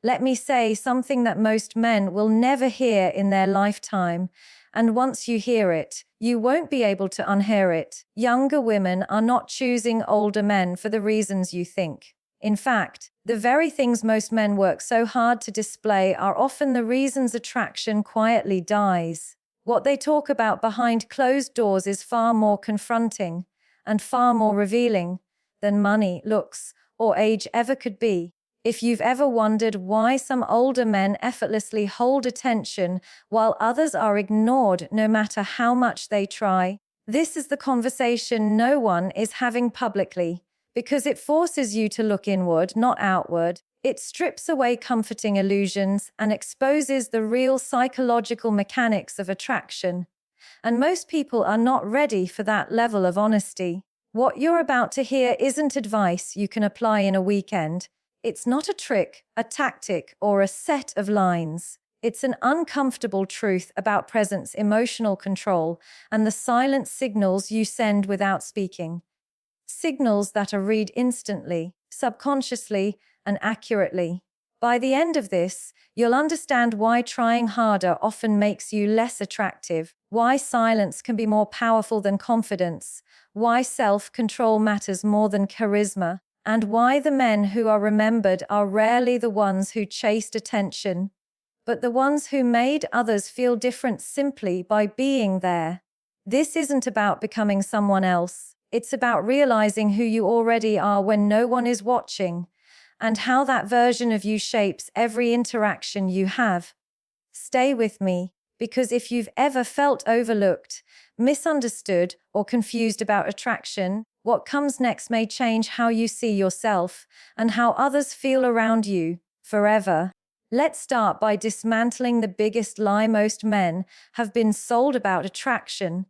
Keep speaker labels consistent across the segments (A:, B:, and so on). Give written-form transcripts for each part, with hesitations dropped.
A: Let me say something that most men will never hear in their lifetime. And once you hear it, you won't be able to unhear it. Younger women are not choosing older men for the reasons you think. In fact, the very things most men work so hard to display are often the reasons attraction quietly dies. What they talk about behind closed doors is far more confronting and far more revealing than money, looks, or age ever could be. If you've ever wondered why some older men effortlessly hold attention while others are ignored no matter how much they try, this is the conversation no one is having publicly, because it forces you to look inward, not outward. It strips away comforting illusions and exposes the real psychological mechanics of attraction. And most people are not ready for that level of honesty. What you're about to hear isn't advice you can apply in a weekend. It's not a trick, a tactic, or a set of lines. It's an uncomfortable truth about presence, emotional control, and the silent signals you send without speaking. Signals that are read instantly, subconsciously, and accurately. By the end of this, you'll understand why trying harder often makes you less attractive, why silence can be more powerful than confidence, why self-control matters more than charisma, and why the men who are remembered are rarely the ones who chased attention, but the ones who made others feel different simply by being there. This isn't about becoming someone else. It's about realizing who you already are when no one is watching, and how that version of you shapes every interaction you have. Stay with me, because if you've ever felt overlooked, misunderstood, or confused about attraction, what comes next may change how you see yourself and how others feel around you forever. Let's start by dismantling the biggest lie most men have been sold about attraction.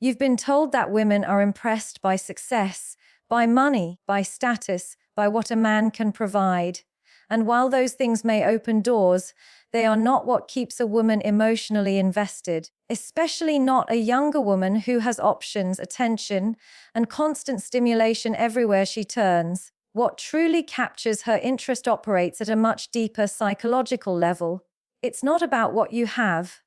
A: You've been told that women are impressed by success, by money, by status, by what a man can provide. And while those things may open doors, they are not what keeps a woman emotionally invested, especially not a younger woman who has options, attention, and constant stimulation everywhere she turns. What truly captures her interest operates at a much deeper psychological level. It's not about what you have.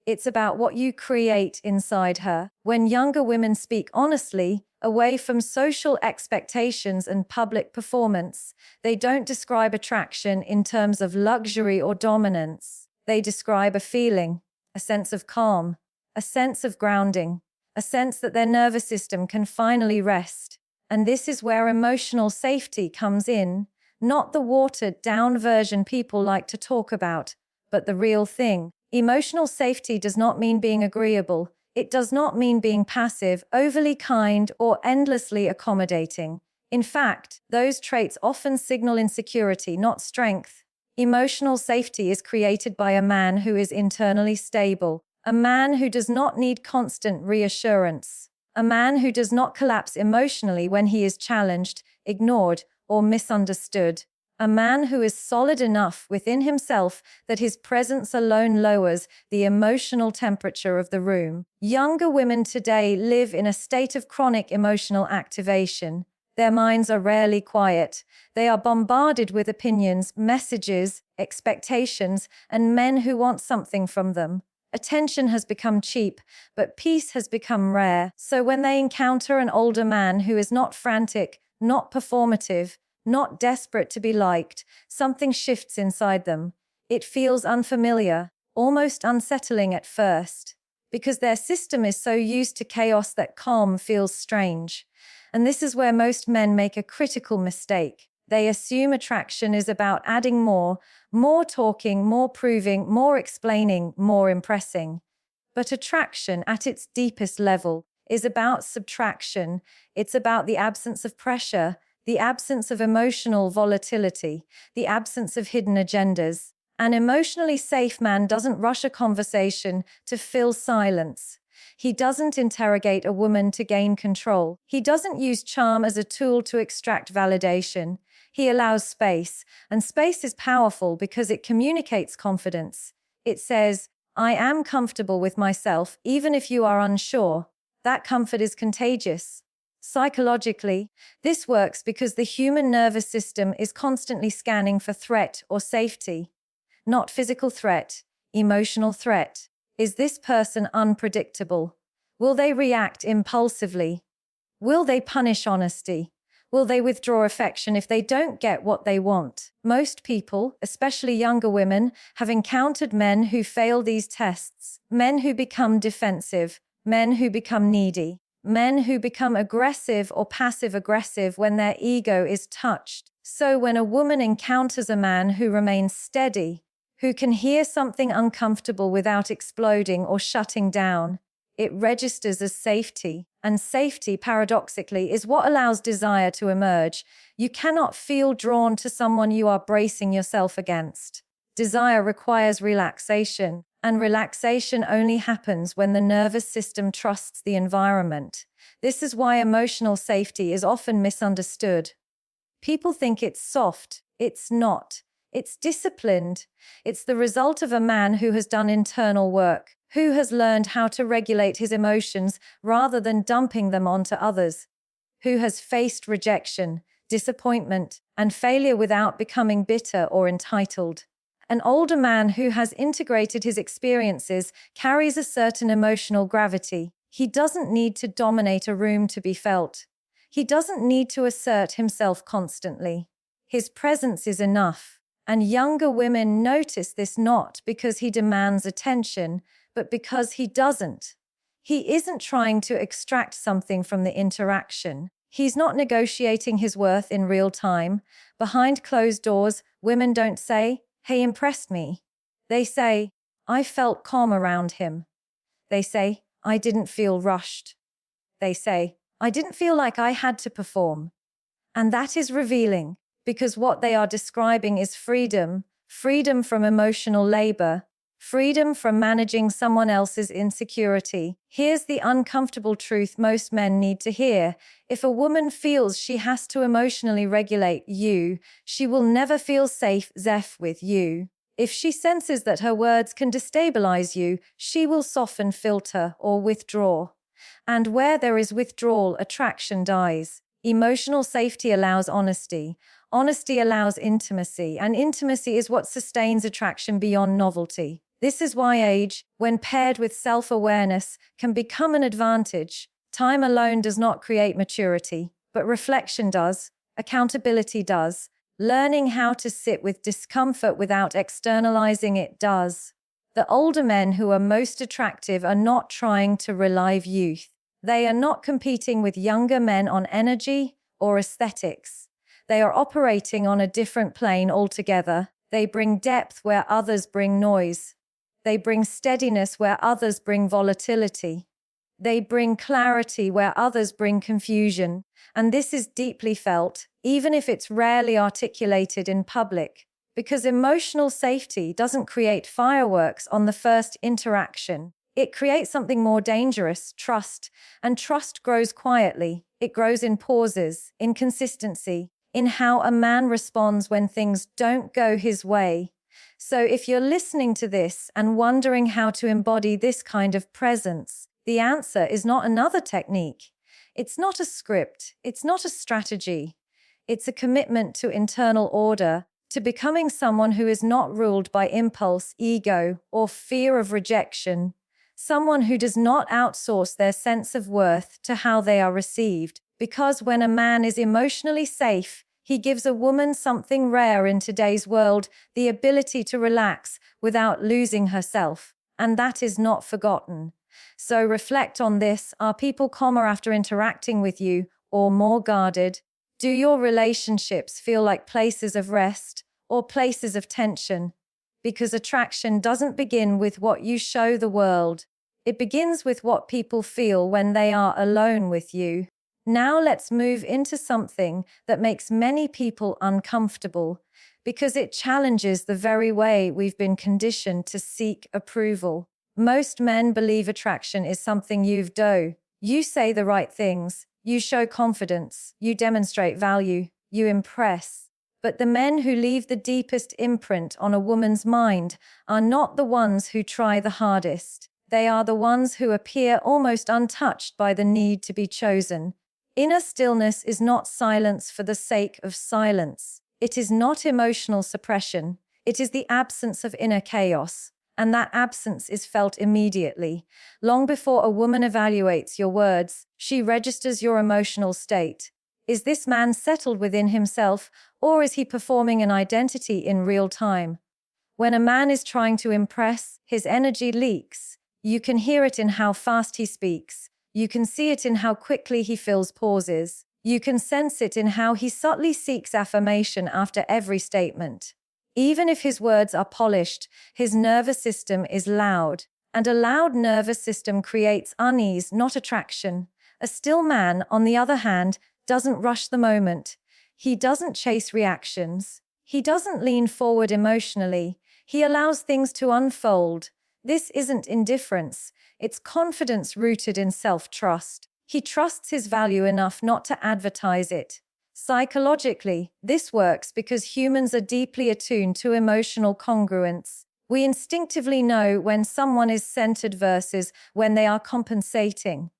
A: It's about what you create inside her. When younger women speak honestly, away from social expectations and public performance, they don't describe attraction in terms of luxury or dominance. They describe a feeling, a sense of calm, a sense of grounding, a sense that their nervous system can finally rest. And this is where emotional safety comes in, not the watered-down version people like to talk about, but the real thing. Emotional safety does not mean being agreeable. It does not mean being passive, overly kind, or endlessly accommodating. In fact, those traits often signal insecurity, not strength. Emotional safety is created by a man who is internally stable, a man who does not need constant reassurance, a man who does not collapse emotionally when he is challenged, ignored, or misunderstood. A man who is solid enough within himself that his presence alone lowers the emotional temperature of the room. Younger women today live in a state of chronic emotional activation. Their minds are rarely quiet. They are bombarded with opinions, messages, expectations, and men who want something from them. Attention has become cheap, but peace has become rare. So when they encounter an older man who is not frantic, not performative, not desperate to be liked, something shifts inside them. It feels unfamiliar, almost unsettling at first, because their system is so used to chaos that calm feels strange. And this is where most men make a critical mistake. They assume attraction is about adding more talking, more proving, more explaining, more impressing. But attraction, at its deepest level, is about subtraction. It's about the absence of pressure, the absence of emotional volatility, the absence of hidden agendas. An emotionally safe man doesn't rush a conversation to fill silence. He doesn't interrogate a woman to gain control. He doesn't use charm as a tool to extract validation. He allows space, and space is powerful because it communicates confidence. It says, "I am comfortable with myself, even if you are unsure." That comfort is contagious. Psychologically, this works because the human nervous system is constantly scanning for threat or safety. Not physical threat, emotional threat. Is this person unpredictable? Will they react impulsively? Will they punish honesty? Will they withdraw affection if they don't get what they want? Most people, especially younger women, have encountered men who fail these tests, men who become defensive, men who become needy, men who become aggressive or passive-aggressive when their ego is touched. So when a woman encounters a man who remains steady, who can hear something uncomfortable without exploding or shutting down, it registers as safety. And safety, paradoxically, is what allows desire to emerge. You cannot feel drawn to someone you are bracing yourself against. Desire requires relaxation, and relaxation only happens when the nervous system trusts the environment. This is why emotional safety is often misunderstood. People think it's soft. It's not. It's disciplined. It's the result of a man who has done internal work, who has learned how to regulate his emotions rather than dumping them onto others, who has faced rejection, disappointment, and failure without becoming bitter or entitled. An older man who has integrated his experiences carries a certain emotional gravity. He doesn't need to dominate a room to be felt. He doesn't need to assert himself constantly. His presence is enough. And younger women notice this not because he demands attention, but because he doesn't. He isn't trying to extract something from the interaction. He's not negotiating his worth in real time. Behind closed doors, women don't say, "He impressed me." They say, "I felt calm around him." They say, "I didn't feel rushed." They say, "I didn't feel like I had to perform." And that is revealing, because what they are describing is freedom, freedom from emotional labor, freedom from managing someone else's insecurity. Here's the uncomfortable truth most men need to hear. If a woman feels she has to emotionally regulate you, she will never feel safe, Zeph, with you. If she senses that her words can destabilize you, she will soften, filter, or withdraw. And where there is withdrawal, attraction dies. Emotional safety allows honesty. Honesty allows intimacy, and intimacy is what sustains attraction beyond novelty. This is why age, when paired with self-awareness, can become an advantage. Time alone does not create maturity, but reflection does, accountability does, learning how to sit with discomfort without externalizing it does. The older men who are most attractive are not trying to relive youth. They are not competing with younger men on energy or aesthetics. They are operating on a different plane altogether. They bring depth where others bring noise. They bring steadiness where others bring volatility. They bring clarity where others bring confusion. And this is deeply felt, even if it's rarely articulated in public, because emotional safety doesn't create fireworks on the first interaction. It creates something more dangerous, trust, and trust grows quietly. It grows in pauses, in consistency, in how a man responds when things don't go his way. So if you're listening to this and wondering how to embody this kind of presence, the answer is not another technique. It's not a script. It's not a strategy. It's a commitment to internal order, to becoming someone who is not ruled by impulse, ego, or fear of rejection. Someone who does not outsource their sense of worth to how they are received. Because when a man is emotionally safe, he gives a woman something rare in today's world, the ability to relax without losing herself. And that is not forgotten. So reflect on this. Are people calmer after interacting with you, or more guarded? Do your relationships feel like places of rest or places of tension? Because attraction doesn't begin with what you show the world. It begins with what people feel when they are alone with you. Now let's move into something that makes many people uncomfortable, because it challenges the very way we've been conditioned to seek approval. Most men believe attraction is something you do. You say the right things, you show confidence, you demonstrate value, you impress. But the men who leave the deepest imprint on a woman's mind are not the ones who try the hardest. They are the ones who appear almost untouched by the need to be chosen. Inner stillness is not silence for the sake of silence. It is not emotional suppression. It is the absence of inner chaos. And that absence is felt immediately. Long before a woman evaluates your words, she registers your emotional state. Is this man settled within himself, or is he performing an identity in real time? When a man is trying to impress, his energy leaks. You can hear it in how fast he speaks. You can see it in how quickly he fills pauses. You can sense it in how he subtly seeks affirmation after every statement. Even if his words are polished, his nervous system is loud. And a loud nervous system creates unease, not attraction. A still man, on the other hand, doesn't rush the moment. He doesn't chase reactions. He doesn't lean forward emotionally. He allows things to unfold. This isn't indifference. It's confidence rooted in self-trust. He trusts his value enough not to advertise it. Psychologically, this works because humans are deeply attuned to emotional congruence. We instinctively know when someone is centered versus when they are compensating.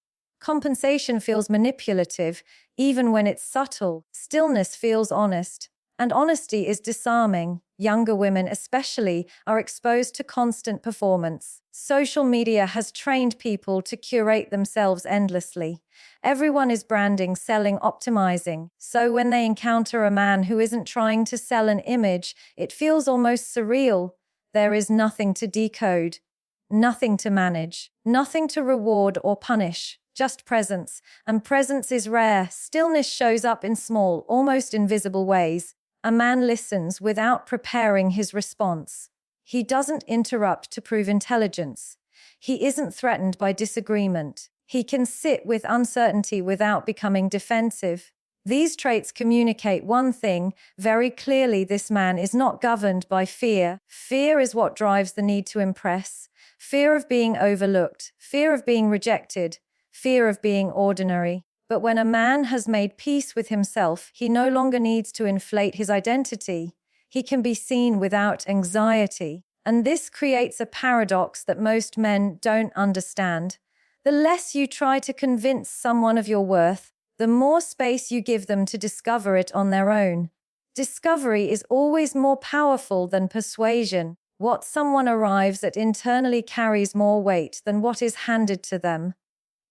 A: Compensation feels manipulative, even when it's subtle. Stillness feels honest. And honesty is disarming. Younger women especially are exposed to constant performance. Social media has trained people to curate themselves endlessly. Everyone is branding, selling, optimizing. So when they encounter a man who isn't trying to sell an image, it feels almost surreal. There is nothing to decode, nothing to manage, nothing to reward or punish. Just presence, and presence is rare. Stillness shows up in small, almost invisible ways. A man listens without preparing his response. He doesn't interrupt to prove intelligence. He isn't threatened by disagreement. He can sit with uncertainty without becoming defensive. These traits communicate one thing very clearly: this man is not governed by fear. Fear is what drives the need to impress. Fear of being overlooked, fear of being rejected, fear of being ordinary. But when a man has made peace with himself, he no longer needs to inflate his identity. He can be seen without anxiety. And this creates a paradox that most men don't understand. The less you try to convince someone of your worth, the more space you give them to discover it on their own. Discovery is always more powerful than persuasion. What someone arrives at internally carries more weight than what is handed to them.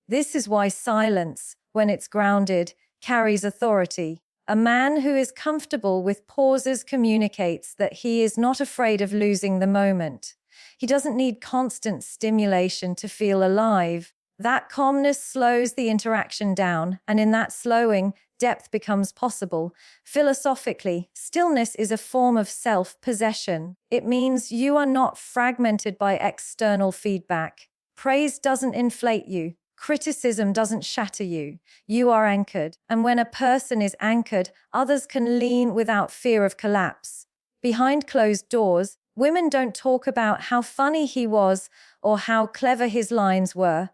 A: This is why silence, when it's grounded, carries authority. A man who is comfortable with pauses communicates that he is not afraid of losing the moment. He doesn't need constant stimulation to feel alive. That calmness slows the interaction down, and in that slowing, depth becomes possible. Philosophically, stillness is a form of self-possession. It means you are not fragmented by external feedback. Praise doesn't inflate you. Criticism doesn't shatter you. You are anchored. And when a person is anchored, others can lean without fear of collapse. Behind closed doors, women don't talk about how funny he was or how clever his lines were.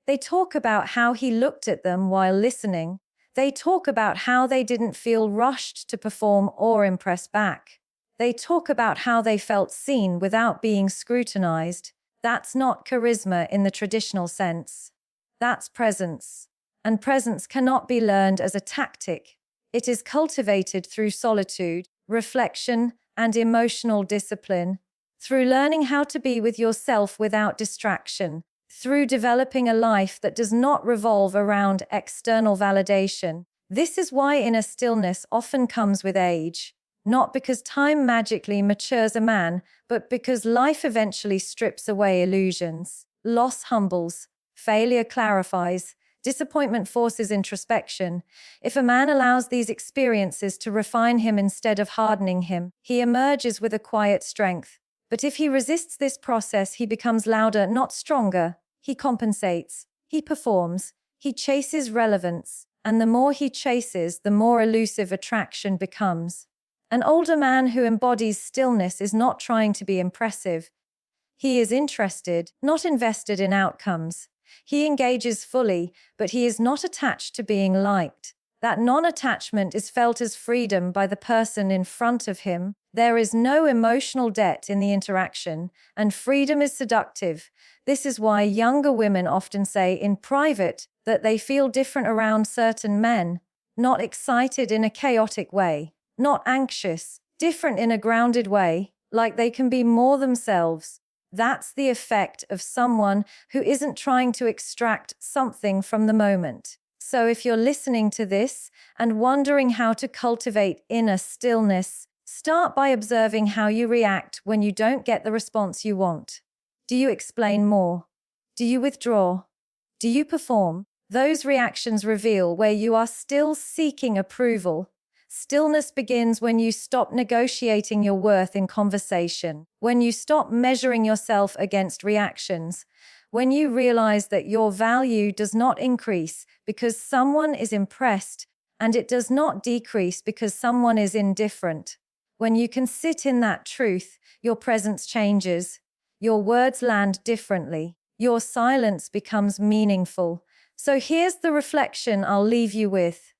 A: They talk about how he looked at them while listening. They talk about how they didn't feel rushed to perform or impress back. They talk about how they felt seen without being scrutinized. That's not charisma in the traditional sense. That's presence. And presence cannot be learned as a tactic. It is cultivated through solitude, reflection, and emotional discipline, through learning how to be with yourself without distraction, through developing a life that does not revolve around external validation. This is why inner stillness often comes with age. Not because time magically matures a man, but because life eventually strips away illusions. Loss humbles. Failure clarifies. Disappointment forces introspection. If a man allows these experiences to refine him instead of hardening him, he emerges with a quiet strength. But if he resists this process, he becomes louder, not stronger. He compensates. He performs. He chases relevance. And the more he chases, the more elusive attraction becomes. An older man who embodies stillness is not trying to be impressive. He is interested, not invested in outcomes. He engages fully, but he is not attached to being liked. That non-attachment is felt as freedom by the person in front of him. There is no emotional debt in the interaction, and freedom is seductive. This is why younger women often say in private, that they feel different around certain men, not excited in a chaotic way, not anxious, different in a grounded way, like they can be more themselves. That's the effect of someone who isn't trying to extract something from the moment. So if you're listening to this and wondering how to cultivate inner stillness, start by observing how you react when you don't get the response you want. Do you explain more? Do you withdraw? Do you perform? Those reactions reveal where you are still seeking approval. Stillness begins when you stop negotiating your worth in conversation, when you stop measuring yourself against reactions, when you realize that your value does not increase because someone is impressed, and it does not decrease because someone is indifferent. When you can sit in that truth, your presence changes. Your words land differently. Your silence becomes meaningful. So here's the reflection I'll leave you with.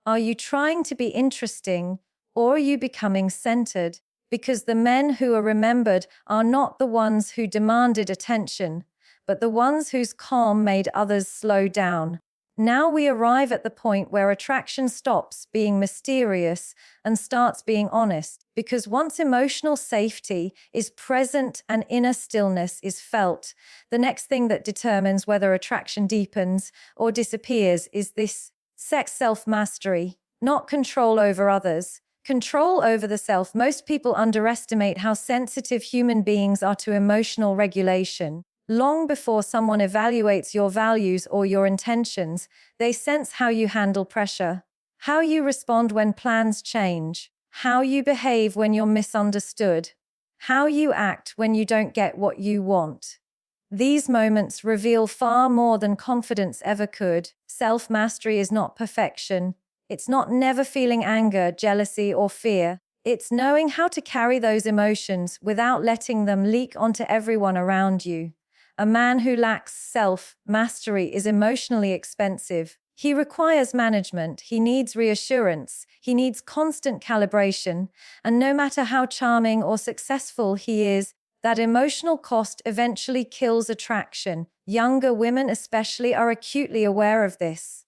A: Are you trying to be interesting, or are you becoming centered? Because the men who are remembered are not the ones who demanded attention, but the ones whose calm made others slow down. Now we arrive at the point where attraction stops being mysterious and starts being honest, because once emotional safety is present and inner stillness is felt, the next thing that determines whether attraction deepens or disappears is this: sex self-mastery, not control over others. Control over the self. Most people underestimate how sensitive human beings are to emotional regulation. Long before someone evaluates your values or your intentions, they sense how you handle pressure, how you respond when plans change, how you behave when you're misunderstood, how you act when you don't get what you want. These moments reveal far more than confidence ever could. Self-mastery is not perfection. It's not never feeling anger, jealousy, or fear. It's knowing how to carry those emotions without letting them leak onto everyone around you. A man who lacks self-mastery is emotionally expensive. He requires management, he needs reassurance, he needs constant calibration, and no matter how charming or successful he is, that emotional cost eventually kills attraction. Younger women especially are acutely aware of this.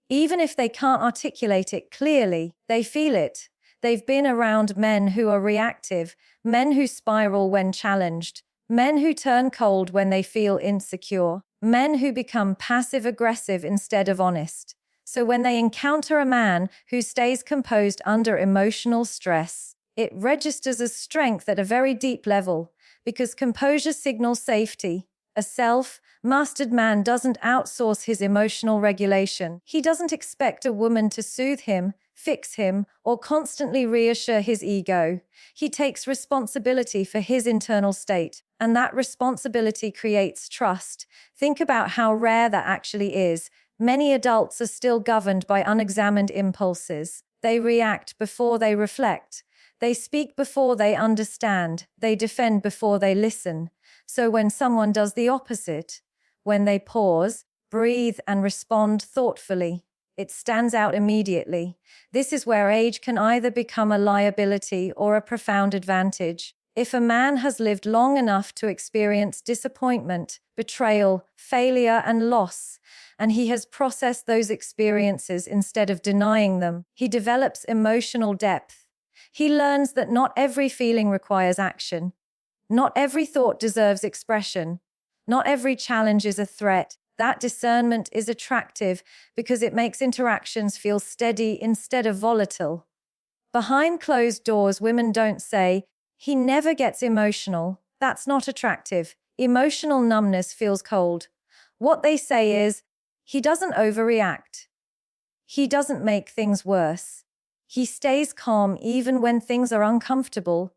A: Even if they can't articulate it clearly, they feel it. They've been around men who are reactive, men who spiral when challenged, men who turn cold when they feel insecure, men who become passive-aggressive instead of honest. So when they encounter a man who stays composed under emotional stress, it registers as strength at a very deep level, because composure signals safety. A self-mastered man doesn't outsource his emotional regulation. He doesn't expect a woman to soothe him, fix him, or constantly reassure his ego. He takes responsibility for his internal state, and that responsibility creates trust. Think about how rare that actually is. Many adults are still governed by unexamined impulses. They react before they reflect. They speak before they understand. They defend before they listen. So when someone does the opposite, when they pause, breathe, and respond thoughtfully, it stands out immediately. This is where age can either become a liability or a profound advantage. If a man has lived long enough to experience disappointment, betrayal, failure, and loss, and he has processed those experiences instead of denying them, he develops emotional depth. He learns that not every feeling requires action. Not every thought deserves expression. Not every challenge is a threat. That discernment is attractive because it makes interactions feel steady instead of volatile. Behind closed doors, women don't say, "He never gets emotional." That's not attractive. Emotional numbness feels cold. What they say is, "He doesn't overreact. He doesn't make things worse. He stays calm even when things are uncomfortable."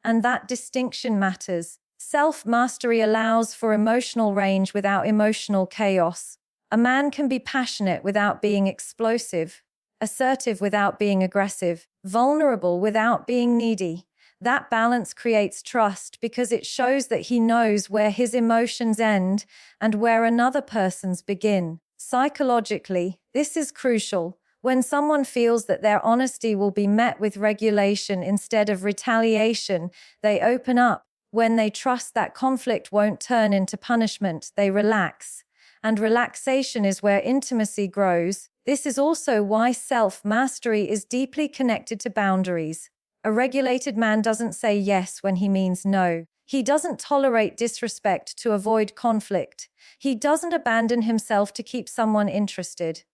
A: And that distinction matters. Self-mastery allows for emotional range without emotional chaos. A man can be passionate without being explosive, assertive without being aggressive, vulnerable without being needy. That balance creates trust because it shows that he knows where his emotions end and where another person's begin. Psychologically, this is crucial. When someone feels that their honesty will be met with regulation instead of retaliation, they open up. When they trust that conflict won't turn into punishment, they relax. and relaxation is where intimacy grows. This is also why self-mastery is deeply connected to boundaries. A regulated man doesn't say yes when he means no. He doesn't tolerate disrespect to avoid conflict. He doesn't abandon himself to keep someone interested.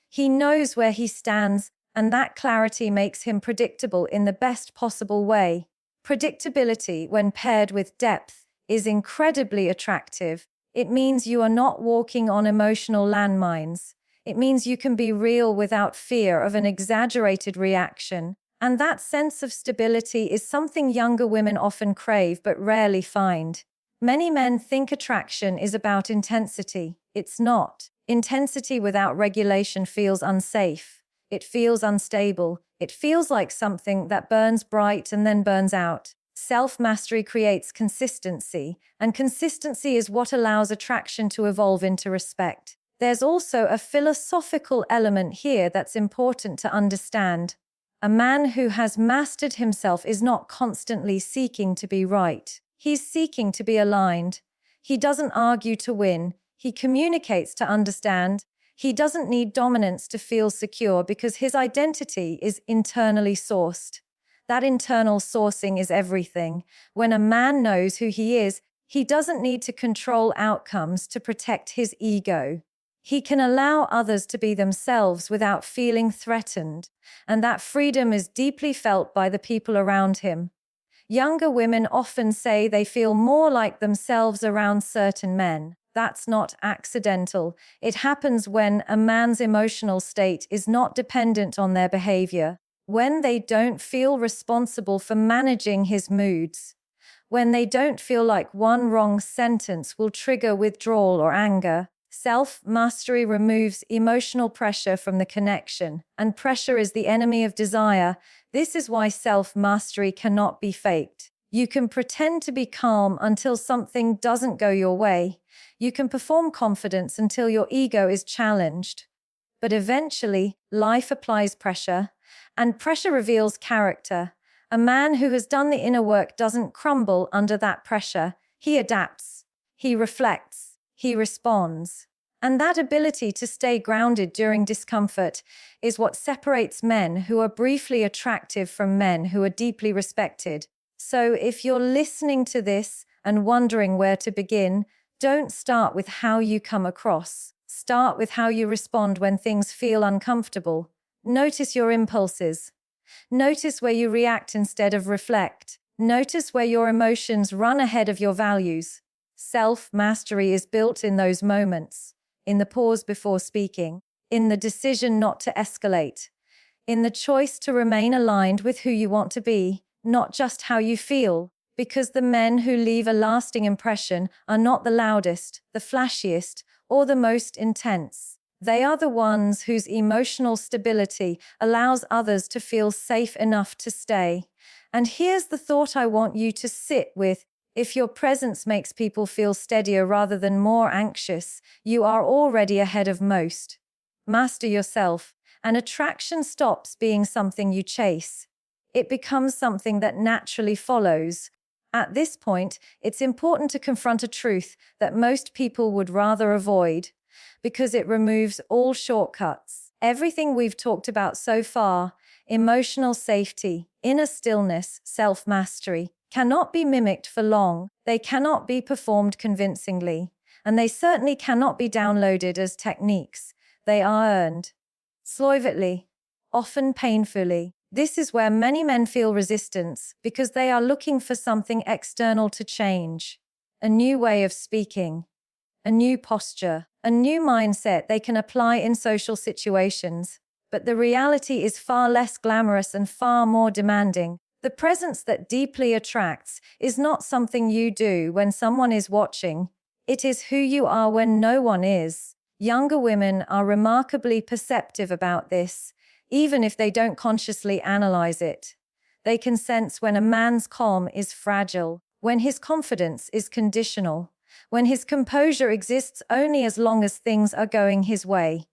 A: He knows where he stands, and that clarity makes him predictable in the best possible way. Predictability, when paired with depth, is incredibly attractive. It means you are not walking on emotional landmines. It means you can be real without fear of an exaggerated reaction. And that sense of stability is something younger women often crave but rarely find. Many men think attraction is about intensity. It's not. Intensity without regulation feels unsafe. It feels unstable. It feels like something that burns bright and then burns out. Self-mastery creates consistency, and consistency is what allows attraction to evolve into respect. There's also a philosophical element here that's important to understand. A man who has mastered himself is not constantly seeking to be right. He's seeking to be aligned. He doesn't argue to win. He communicates to understand. He doesn't need dominance to feel secure because his identity is internally sourced. That internal sourcing is everything. When a man knows who he is, he doesn't need to control outcomes to protect his ego. He can allow others to be themselves without feeling threatened, and that freedom is deeply felt by the people around him. Younger women often say they feel more like themselves around certain men. That's not accidental. It happens when a man's emotional state is not dependent on their behavior, when they don't feel responsible for managing his moods, when they don't feel like one wrong sentence will trigger withdrawal or anger. Self-mastery removes emotional pressure from the connection, and pressure is the enemy of desire. This is why self-mastery cannot be faked. You can pretend to be calm until something doesn't go your way. You can perform confidence until your ego is challenged. But eventually, life applies pressure, and pressure reveals character. A man who has done the inner work doesn't crumble under that pressure. He adapts. He reflects. He responds. And that ability to stay grounded during discomfort is what separates men who are briefly attractive from men who are deeply respected. So if you're listening to this and wondering where to begin, don't start with how you come across. Start with how you respond when things feel uncomfortable. Notice your impulses. Notice where you react instead of reflect. Notice where your emotions run ahead of your values. Self-mastery is built in those moments, in the pause before speaking, in the decision not to escalate, in the choice to remain aligned with who you want to be, not just how you feel, because the men who leave a lasting impression are not the loudest, the flashiest, or the most intense. They are the ones whose emotional stability allows others to feel safe enough to stay. And here's the thought I want you to sit with. If your presence makes people feel steadier rather than more anxious, you are already ahead of most. Master yourself, and attraction stops being something you chase. It becomes something that naturally follows. At this point, it's important to confront a truth that most people would rather avoid, because it removes all shortcuts. Everything we've talked about so far, emotional safety, inner stillness, self-mastery, cannot be mimicked for long. They cannot be performed convincingly, and they certainly cannot be downloaded as techniques. They are earned. Slowly, often painfully. This is where many men feel resistance, because they are looking for something external to change. A new way of speaking, a new posture, a new mindset they can apply in social situations. But the reality is far less glamorous and far more demanding. The presence that deeply attracts is not something you do when someone is watching. It is who you are when no one is. Younger women are remarkably perceptive about this, even if they don't consciously analyze it. They can sense when a man's calm is fragile, when his confidence is conditional, when his composure exists only as long as things are going his way.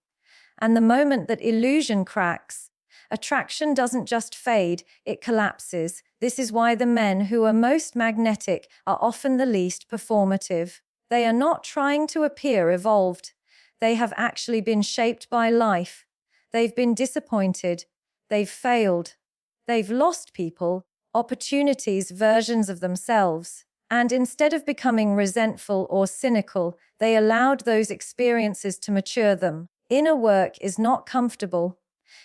A: And the moment that illusion cracks, attraction doesn't just fade, it collapses. This is why the men who are most magnetic are often the least performative. They are not trying to appear evolved. They have actually been shaped by life. They've been disappointed. They've failed. They've lost people, opportunities, versions of themselves. And instead of becoming resentful or cynical, they allowed those experiences to mature them. Inner work is not comfortable.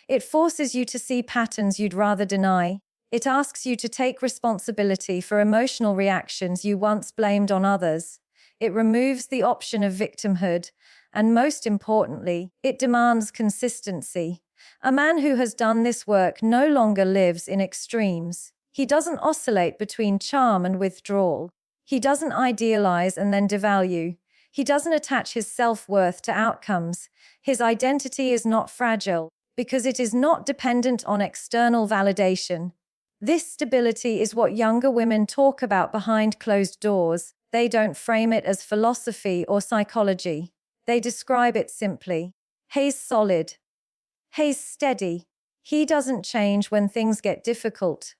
A: It forces you to see patterns you'd rather deny. It asks you to take responsibility for emotional reactions you once blamed on others. It removes the option of victimhood. And most importantly, it demands consistency. A man who has done this work no longer lives in extremes. He doesn't oscillate between charm and withdrawal. He doesn't idealize and then devalue. He doesn't attach his self-worth to outcomes. His identity is not fragile because it is not dependent on external validation. This stability is what younger women talk about behind closed doors. They don't frame it as philosophy or psychology. They describe it simply. He's solid. He's steady. He doesn't change when things get difficult.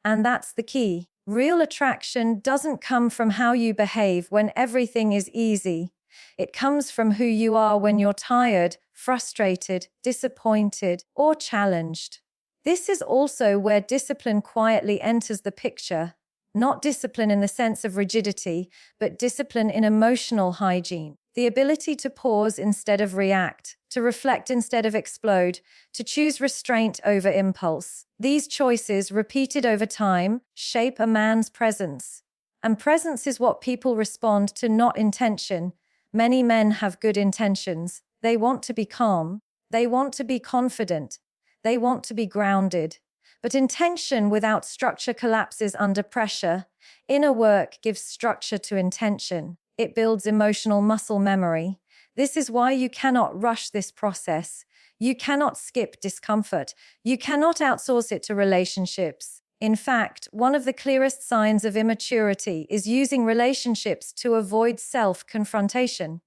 A: And that's the key. Real attraction doesn't come from how you behave when everything is easy. It comes from who you are when you're tired, frustrated, disappointed, or challenged. This is also where discipline quietly enters the picture. Not discipline in the sense of rigidity, but discipline in emotional hygiene. The ability to pause instead of react, to reflect instead of explode, to choose restraint over impulse. These choices, repeated over time, shape a man's presence. And presence is what people respond to, not intention. Many men have good intentions. They want to be calm. They want to be confident. They want to be grounded. But intention without structure collapses under pressure. Inner work gives structure to intention. It builds emotional muscle memory. This is why you cannot rush this process. You cannot skip discomfort. You cannot outsource it to relationships. In fact, one of the clearest signs of immaturity is using relationships to avoid self-confrontation.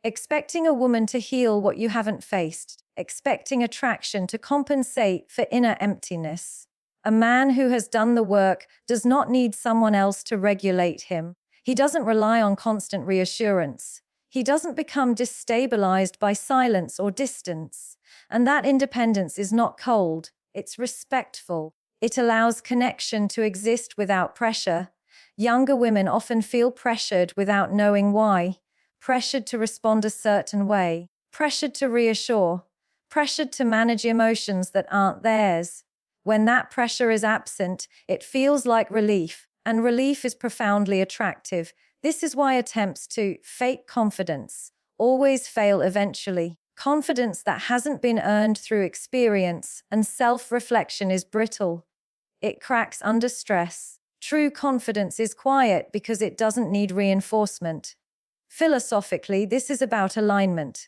A: Expecting a woman to heal what you haven't faced. Expecting attraction to compensate for inner emptiness. A man who has done the work does not need someone else to regulate him. He doesn't rely on constant reassurance. He doesn't become destabilized by silence or distance. And that independence is not cold, it's respectful. It allows connection to exist without pressure. Younger women often feel pressured without knowing why. Pressured to respond a certain way. Pressured to reassure. Pressured to manage emotions that aren't theirs. When that pressure is absent, it feels like relief. And relief is profoundly attractive. This is why attempts to fake confidence always fail eventually. Confidence that hasn't been earned through experience and self-reflection is brittle. It cracks under stress. True confidence is quiet because it doesn't need reinforcement. Philosophically, this is about alignment.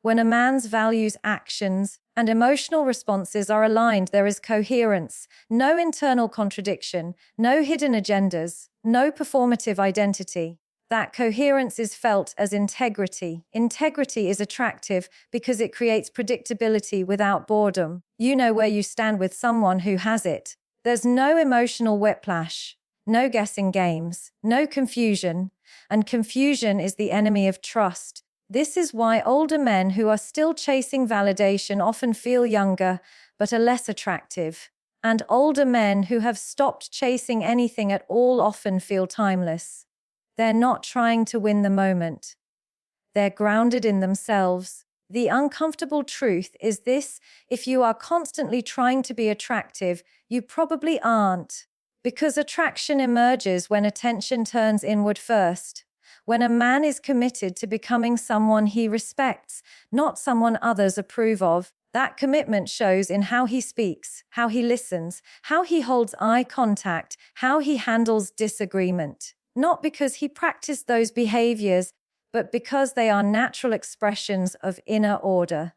A: When a man's values, actions, and emotional responses are aligned, there is coherence, no internal contradiction, no hidden agendas, no performative identity. That coherence is felt as integrity. Integrity is attractive because it creates predictability without boredom. You know where you stand with someone who has it. There's no emotional whiplash, no guessing games, no confusion, and confusion is the enemy of trust. This is why older men who are still chasing validation often feel younger, but are less attractive. And older men who have stopped chasing anything at all often feel timeless. They're not trying to win the moment. They're grounded in themselves. The uncomfortable truth is this: if you are constantly trying to be attractive, you probably aren't. Because attraction emerges when attention turns inward first. When a man is committed to becoming someone he respects, not someone others approve of, that commitment shows in how he speaks, how he listens, how he holds eye contact, how he handles disagreement. Not because he practiced those behaviors, but because they are natural expressions of inner order.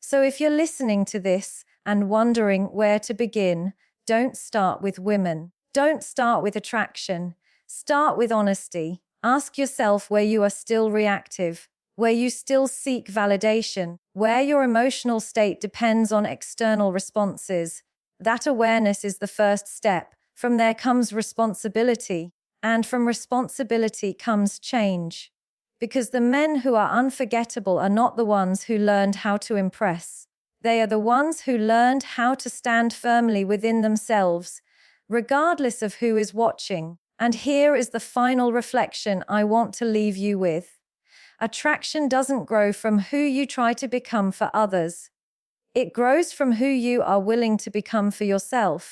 A: So if you're listening to this and wondering where to begin, don't start with women. Don't start with attraction. Start with honesty. Ask yourself where you are still reactive, where you still seek validation, where your emotional state depends on external responses. That awareness is the first step. From there comes responsibility, and from responsibility comes change. Because the men who are unforgettable are not the ones who learned how to impress. They are the ones who learned how to stand firmly within themselves, regardless of who is watching. And here is the final reflection I want to leave you with. Attraction doesn't grow from who you try to become for others. It grows from who you are willing to become for yourself.